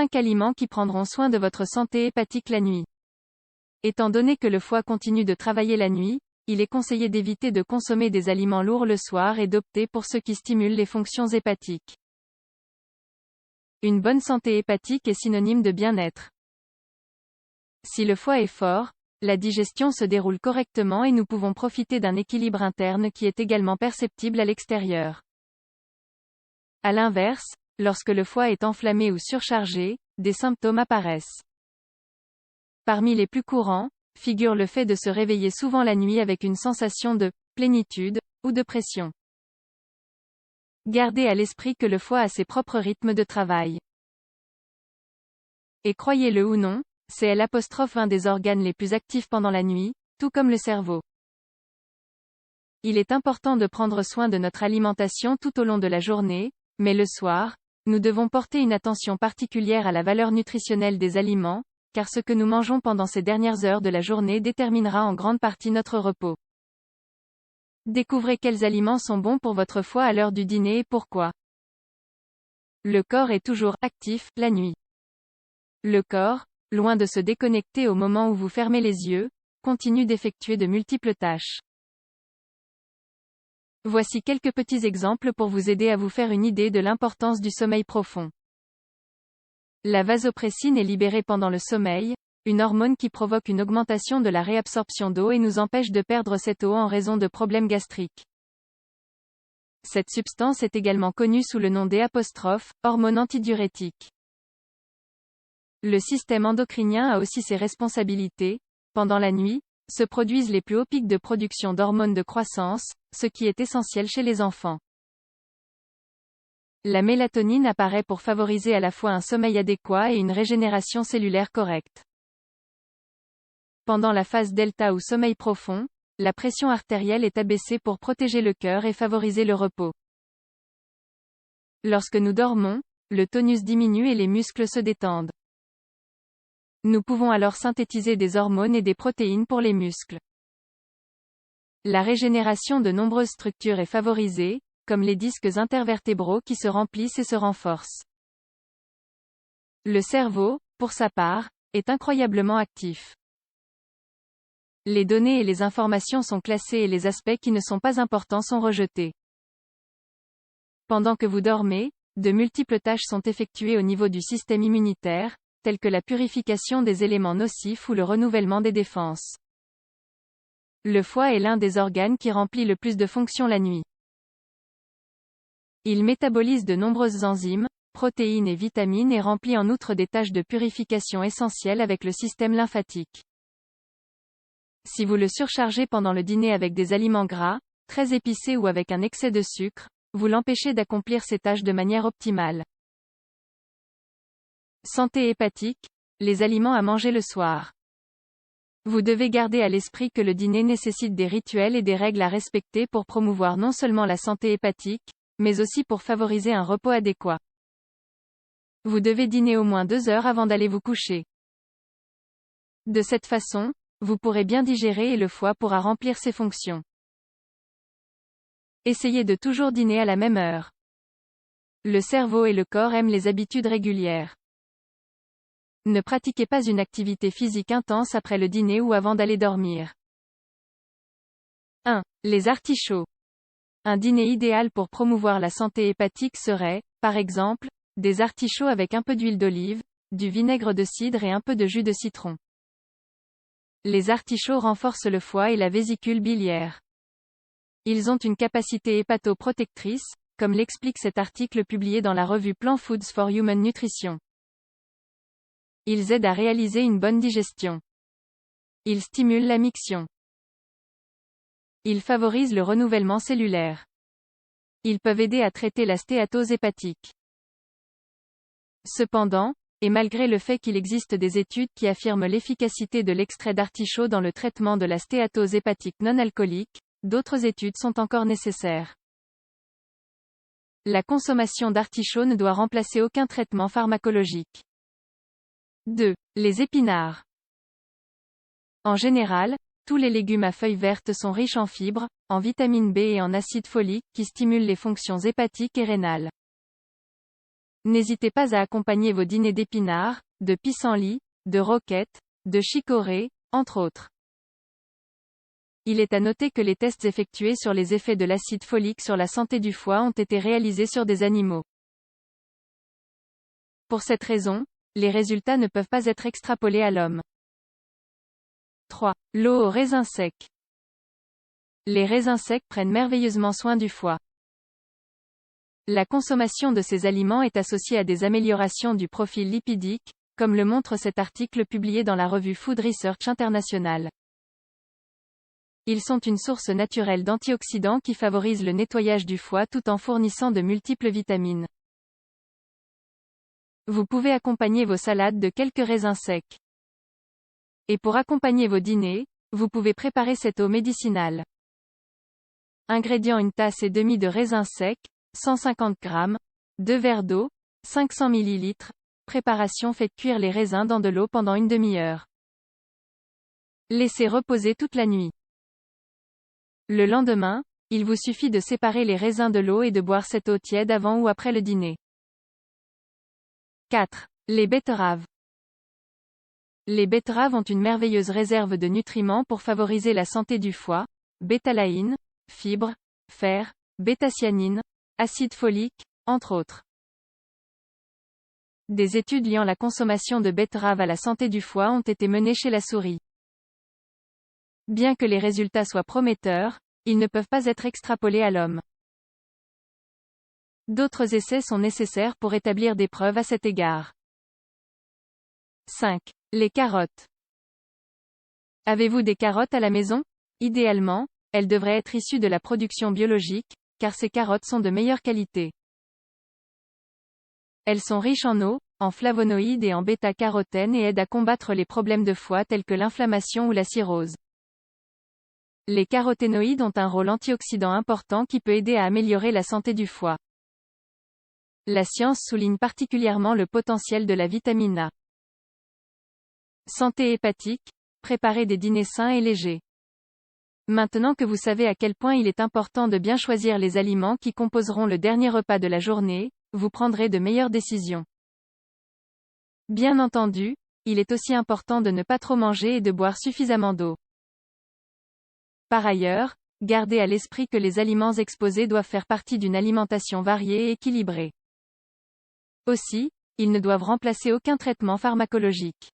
5 aliments qui prendront soin de votre santé hépatique la nuit. Étant donné que le foie continue de travailler la nuit, il est conseillé d'éviter de consommer des aliments lourds le soir et d'opter pour ceux qui stimulent les fonctions hépatiques. Une bonne santé hépatique est synonyme de bien-être. Si le foie est fort, la digestion se déroule correctement et nous pouvons profiter d'un équilibre interne qui est également perceptible à l'extérieur. À l'inverse, lorsque le foie est enflammé ou surchargé, des symptômes apparaissent. Parmi les plus courants, figure le fait de se réveiller souvent la nuit avec une sensation de plénitude ou de pression. Gardez à l'esprit que le foie a ses propres rythmes de travail. Et croyez-le ou non, c'est l'un des organes les plus actifs pendant la nuit, tout comme le cerveau. Il est important de prendre soin de notre alimentation tout au long de la journée, mais le soir, nous devons porter une attention particulière à la valeur nutritionnelle des aliments, car ce que nous mangeons pendant ces dernières heures de la journée déterminera en grande partie notre repos. Découvrez quels aliments sont bons pour votre foie à l'heure du dîner et pourquoi. Le corps est toujours actif la nuit. Le corps, loin de se déconnecter au moment où vous fermez les yeux, continue d'effectuer de multiples tâches. Voici quelques petits exemples pour vous aider à vous faire une idée de l'importance du sommeil profond. La vasopressine est libérée pendant le sommeil, une hormone qui provoque une augmentation de la réabsorption d'eau et nous empêche de perdre cette eau en raison de problèmes gastriques. Cette substance est également connue sous le nom d'E', hormone antidiurétique. Le système endocrinien a aussi ses responsabilités. Pendant la nuit, se produisent les plus hauts pics de production d'hormones de croissance, ce qui est essentiel chez les enfants. La mélatonine apparaît pour favoriser à la fois un sommeil adéquat et une régénération cellulaire correcte. Pendant la phase delta ou sommeil profond, la pression artérielle est abaissée pour protéger le cœur et favoriser le repos. Lorsque nous dormons, le tonus diminue et les muscles se détendent. Nous pouvons alors synthétiser des hormones et des protéines pour les muscles. La régénération de nombreuses structures est favorisée, comme les disques intervertébraux qui se remplissent et se renforcent. Le cerveau, pour sa part, est incroyablement actif. Les données et les informations sont classées et les aspects qui ne sont pas importants sont rejetés. Pendant que vous dormez, de multiples tâches sont effectuées au niveau du système immunitaire, telles que la purification des éléments nocifs ou le renouvellement des défenses. Le foie est l'un des organes qui remplit le plus de fonctions la nuit. Il métabolise de nombreuses enzymes, protéines et vitamines et remplit en outre des tâches de purification essentielles avec le système lymphatique. Si vous le surchargez pendant le dîner avec des aliments gras, très épicés ou avec un excès de sucre, vous l'empêchez d'accomplir ces tâches de manière optimale. Santé hépatique, les aliments à manger le soir. Vous devez garder à l'esprit que le dîner nécessite des rituels et des règles à respecter pour promouvoir non seulement la santé hépatique, mais aussi pour favoriser un repos adéquat. Vous devez dîner au moins 2 heures avant d'aller vous coucher. De cette façon, vous pourrez bien digérer et le foie pourra remplir ses fonctions. Essayez de toujours dîner à la même heure. Le cerveau et le corps aiment les habitudes régulières. Ne pratiquez pas une activité physique intense après le dîner ou avant d'aller dormir. 1. Les artichauts. Un dîner idéal pour promouvoir la santé hépatique serait, par exemple, des artichauts avec un peu d'huile d'olive, du vinaigre de cidre et un peu de jus de citron. Les artichauts renforcent le foie et la vésicule biliaire. Ils ont une capacité hépatoprotectrice, comme l'explique cet article publié dans la revue Plant Foods for Human Nutrition. Ils aident à réaliser une bonne digestion. Ils stimulent la miction. Ils favorisent le renouvellement cellulaire. Ils peuvent aider à traiter la stéatose hépatique. Cependant, et malgré le fait qu'il existe des études qui affirment l'efficacité de l'extrait d'artichaut dans le traitement de la stéatose hépatique non alcoolique, d'autres études sont encore nécessaires. La consommation d'artichaut ne doit remplacer aucun traitement pharmacologique. 2. Les épinards. En général, tous les légumes à feuilles vertes sont riches en fibres, en vitamine B et en acide folique qui stimulent les fonctions hépatiques et rénales. N'hésitez pas à accompagner vos dîners d'épinards, de pissenlit, de roquettes, de chicorée, entre autres. Il est à noter que les tests effectués sur les effets de l'acide folique sur la santé du foie ont été réalisés sur des animaux. Pour cette raison, les résultats ne peuvent pas être extrapolés à l'homme. 3. L'eau aux raisins secs. Les raisins secs prennent merveilleusement soin du foie. La consommation de ces aliments est associée à des améliorations du profil lipidique, comme le montre cet article publié dans la revue Food Research International. Ils sont une source naturelle d'antioxydants qui favorisent le nettoyage du foie tout en fournissant de multiples vitamines. Vous pouvez accompagner vos salades de quelques raisins secs. Et pour accompagner vos dîners, vous pouvez préparer cette eau médicinale. Ingrédients: 1 tasse et demie de raisins secs, 150 g, 2 verres d'eau, 500 ml. Préparation: faites cuire les raisins dans de l'eau pendant une demi-heure. Laissez reposer toute la nuit. Le lendemain, il vous suffit de séparer les raisins de l'eau et de boire cette eau tiède avant ou après le dîner. 4. Les betteraves. Les betteraves ont une merveilleuse réserve de nutriments pour favoriser la santé du foie: bétalaïne, fibres, fer, bétacyanine, acide folique, entre autres. Des études liant la consommation de betteraves à la santé du foie ont été menées chez la souris. Bien que les résultats soient prometteurs, ils ne peuvent pas être extrapolés à l'homme. D'autres essais sont nécessaires pour établir des preuves à cet égard. 5. Les carottes. Avez-vous des carottes à la maison? Idéalement, elles devraient être issues de la production biologique, car ces carottes sont de meilleure qualité. Elles sont riches en eau, en flavonoïdes et en bêta-carotène et aident à combattre les problèmes de foie tels que l'inflammation ou la cirrhose. Les caroténoïdes ont un rôle antioxydant important qui peut aider à améliorer la santé du foie. La science souligne particulièrement le potentiel de la vitamine A. Santé hépatique, préparez des dîners sains et légers. Maintenant que vous savez à quel point il est important de bien choisir les aliments qui composeront le dernier repas de la journée, vous prendrez de meilleures décisions. Bien entendu, il est aussi important de ne pas trop manger et de boire suffisamment d'eau. Par ailleurs, gardez à l'esprit que les aliments exposés doivent faire partie d'une alimentation variée et équilibrée. Aussi, ils ne doivent remplacer aucun traitement pharmacologique.